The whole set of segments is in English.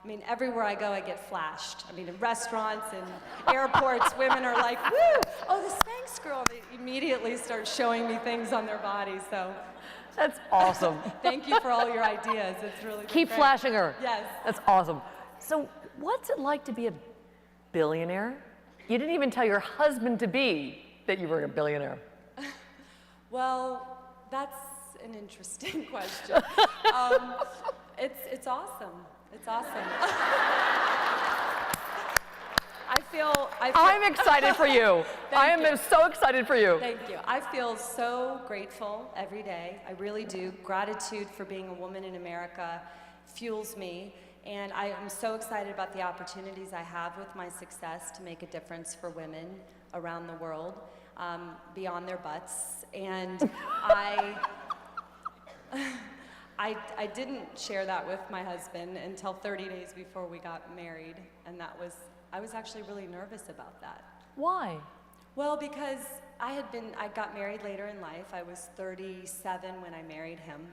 I mean, everywhere I go, I get flashed. I mean, in restaurants and airports, women are like, woo, oh, the Spanx girl. They immediately start showing me things on their bodies, so. That's awesome. Thank you for all your ideas. It's really Keep great. flashing her. Yes. That's awesome. So what's it like to be a billionaire? You didn't even tell your husband-to-be that you were a billionaire. Well, that's an interesting question. It's awesome. It's awesome. I'm excited for you. I am so excited for you. Thank you. I feel so grateful every day. I really do. Gratitude for being a woman in America fuels me. And I am so excited about the opportunities I have with my success to make a difference for women around the world, beyond their butts. And I didn't share that with my husband until 30 days before we got married, and I was actually really nervous about that. Why? Well, because I got married later in life. I was 37 when I married him,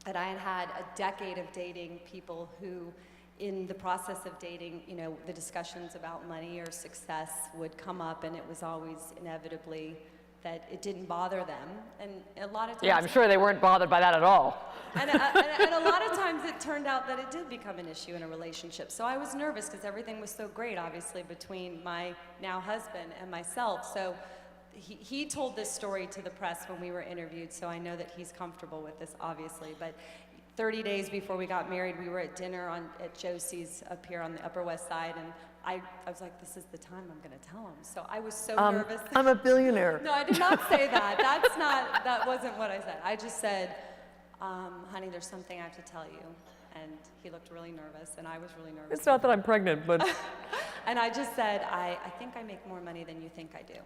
and I had had a decade of dating people who, in the process of dating, you know, the discussions about money or success would come up, and it was always inevitably that it didn't bother them, and a lot of times. Yeah, I'm sure they weren't bothered by that at all. And a lot of times it turned out that it did become an issue in a relationship. So I was nervous because everything was so great, obviously, between my now husband and myself. So he told this story to the press when we were interviewed, so I know that he's comfortable with this, obviously. But 30 days before we got married, we were at dinner at Josie's up here on the Upper West Side, and I was like, this is the time I'm going to tell him. So I was so nervous. I'm a billionaire. No, I did not say that. That wasn't what I said. I just said, honey, there's something I have to tell you. And he looked really nervous, and I was really nervous. It's not that I'm pregnant, but. And I just said, I think I make more money than you think I do.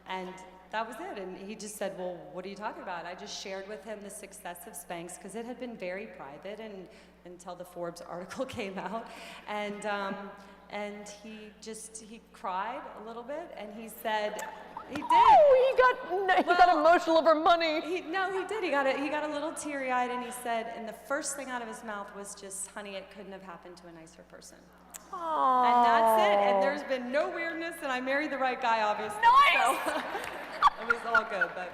And that was it. And he just said, well, what are you talking about? I just shared with him the success of Spanx, because it had been very private until the Forbes article came out. And he cried a little bit, and he said, he did. Oh, he got emotional over money. He did. He got a little teary-eyed, and he said, and the first thing out of his mouth was just, honey, it couldn't have happened to a nicer person. Aww. And that's it. And there's been no weirdness, and I married the right guy, obviously. Nice. So it was all good, but.